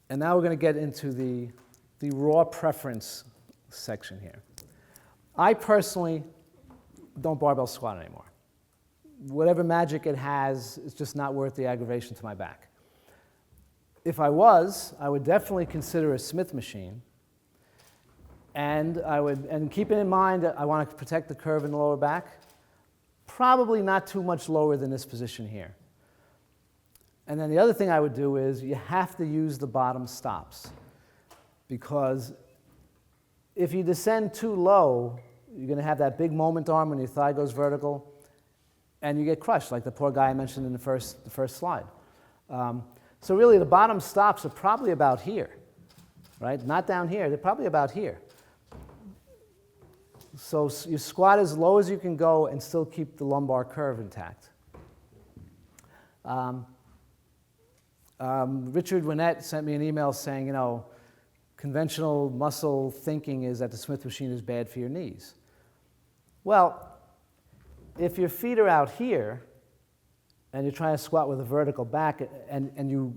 And now we're going to get into the raw preference section here. I personally don't barbell squat anymore. Whatever magic it has, it's just not worth the aggravation to my back. If I was, I would definitely consider a Smith machine. And keeping in mind that I want to protect the curve in the lower back, probably not too much lower than this position here. And then the other thing I would do is you have to use the bottom stops, because if you descend too low, you're going to have that big moment arm when your thigh goes vertical, and you get crushed, like the poor guy I mentioned in the first slide. So really, the bottom stops are probably about here, right? Not down here. They're probably about here. So you squat as low as you can go and still keep the lumbar curve intact. Richard Winnett sent me an email saying, conventional muscle thinking is that the Smith machine is bad for your knees. Well, if your feet are out here and you're trying to squat with a vertical back and you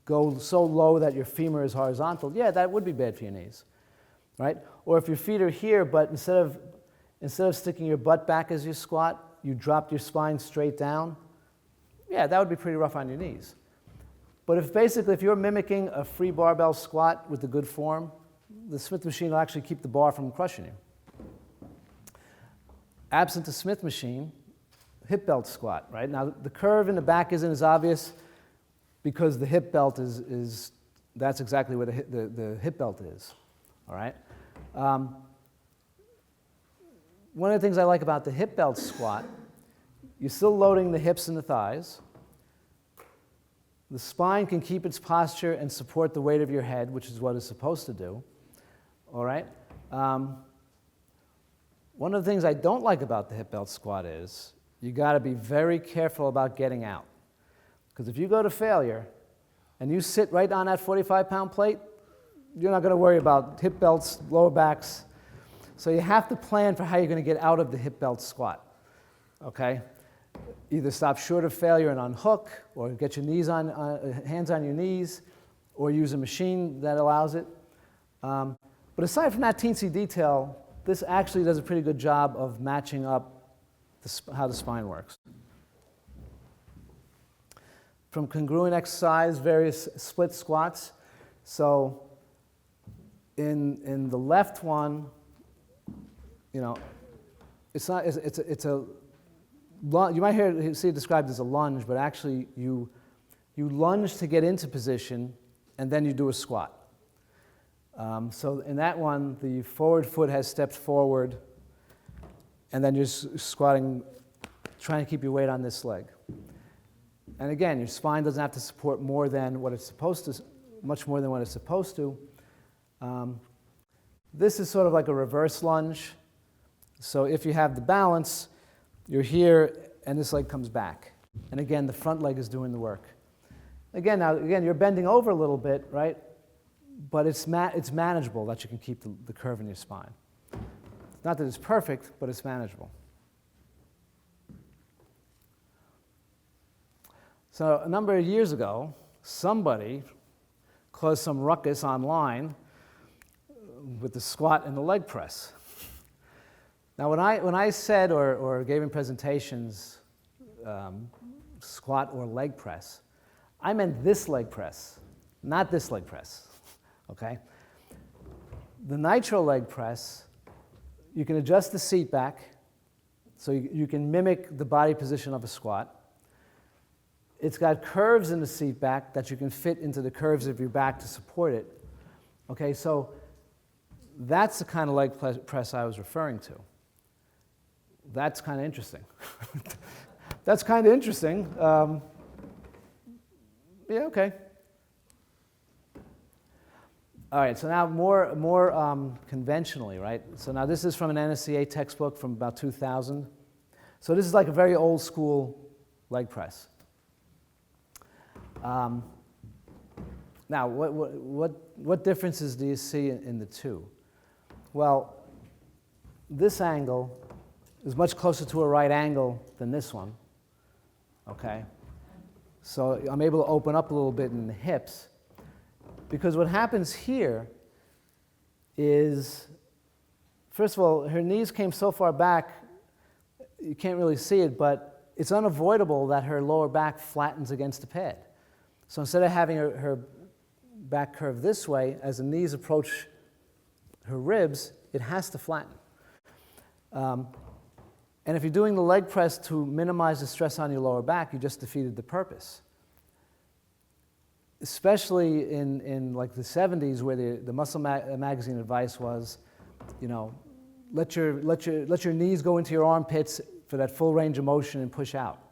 go so low that your femur is horizontal, yeah, that would be bad for your knees, right? Or if your feet are here, but instead of sticking your butt back as you squat, you drop your spine straight down, yeah, that would be pretty rough on your knees. But if you're mimicking a free barbell squat with the good form, the Smith machine will actually keep the bar from crushing you. Absent the Smith machine, hip belt squat, right? Now, the curve in the back isn't as obvious because the hip belt that's exactly where the hip belt is, all right? One of the things I like about the hip belt squat, you're still loading the hips and the thighs. The spine can keep its posture and support the weight of your head, which is what it's supposed to do, all right? One of the things I don't like about the hip belt squat is you got to be very careful about getting out. Because if you go to failure and you sit right on that 45-pound plate, you're not going to worry about hip belts, lower backs. So you have to plan for how you're going to get out of the hip belt squat, okay? Either stop short of failure and unhook, or get your hands on your knees, or use a machine that allows it. But aside from that teensy detail, this actually does a pretty good job of matching up how the spine works. From congruent exercise, various split squats. So in the left one, it's a you might see it described as a lunge, but actually you lunge to get into position, and then you do a squat. So in that one, the forward foot has stepped forward, and then you're squatting, trying to keep your weight on this leg. And again, your spine doesn't have to support more than what it's supposed to, much more than what it's supposed to. This is sort of like a reverse lunge. So if you have the balance, you're here, and this leg comes back. And again, the front leg is doing the work. Again, you're bending over a little bit, right? But it's manageable that you can keep the curve in your spine. Not that it's perfect, but it's manageable. So a number of years ago, somebody caused some ruckus online with the squat and the leg press. Now, when I said or gave in presentations squat or leg press, I meant this leg press, not this leg press, okay? The nitro leg press, you can adjust the seat back, so you can mimic the body position of a squat. It's got curves in the seat back that you can fit into the curves of your back to support it. Okay, so that's the kind of leg press I was referring to. That's kind of interesting. That's kind of interesting. Yeah, okay. All right, so now more conventionally, right? So now this is from an NSCA textbook from about 2000. So this is like a very old school leg press. Now, what differences do you see in the two? Well, this angle is much closer to a right angle than this one, okay? So I'm able to open up a little bit in the hips. Because what happens here is, first of all, her knees came so far back, you can't really see it, but it's unavoidable that her lower back flattens against the pad. So instead of having her back curve this way, as the knees approach her ribs, it has to flatten. And if you're doing the leg press to minimize the stress on your lower back, you just defeated the purpose. Especially in like the 70s, where the muscle magazine advice was, you know, let your knees go into your armpits for that full range of motion and push out.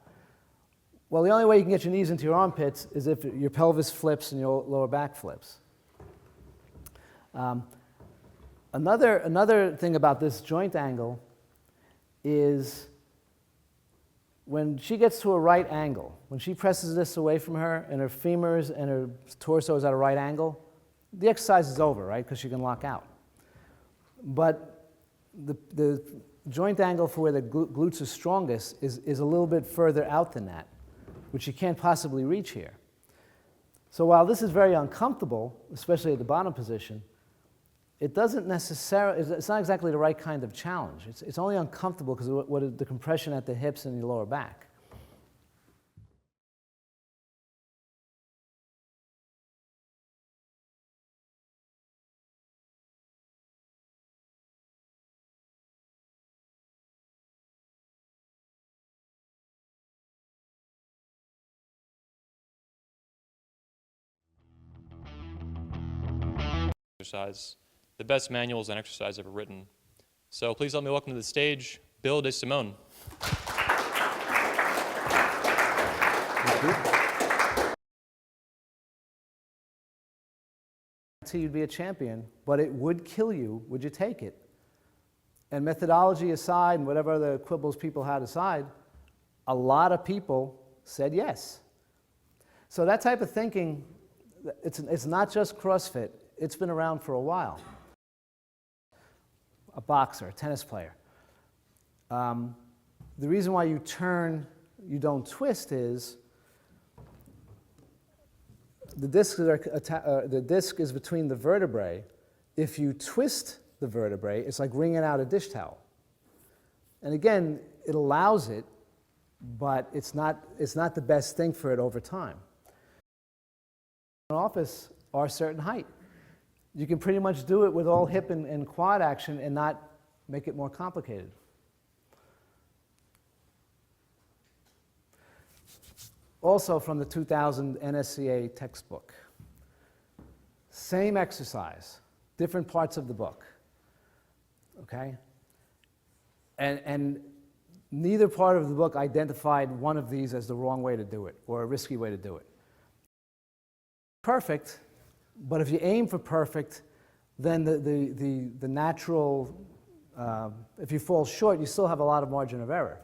Well, the only way you can get your knees into your armpits is if your pelvis flips and your lower back flips. Another thing about this joint angle is when she gets to a right angle, when she presses this away from her and her femurs and her torso is at a right angle, the exercise is over, right, because she can lock out. But the joint angle for where the glutes are strongest is a little bit further out than that, which you can't possibly reach here. So while this is very uncomfortable, especially at the bottom position, it doesn't necessarily, it's not exactly the right kind of challenge. It's only uncomfortable because of the compression at the hips and your lower back. Exercise, the best manuals on exercise ever written. So please help me welcome to the stage Bill DeSimone. You'd be a champion, but it would kill you. Would you take it? And methodology aside, and whatever other quibbles people had aside, a lot of people said yes. So that type of thinking, it's not just CrossFit. It's been around for a while. A boxer, a tennis player. The reason why you turn, you don't twist is the disc is between the vertebrae. If you twist the vertebrae, it's like wringing out a dish towel. And again, it allows it, but it's not the best thing for it over time. An office are a certain height. You can pretty much do it with all hip and quad action and not make it more complicated. Also from the 2000 NSCA textbook. Same exercise, different parts of the book, okay? And neither part of the book identified one of these as the wrong way to do it or a risky way to do it. Perfect, but if you aim for perfect, then the natural, if you fall short, you still have a lot of margin of error.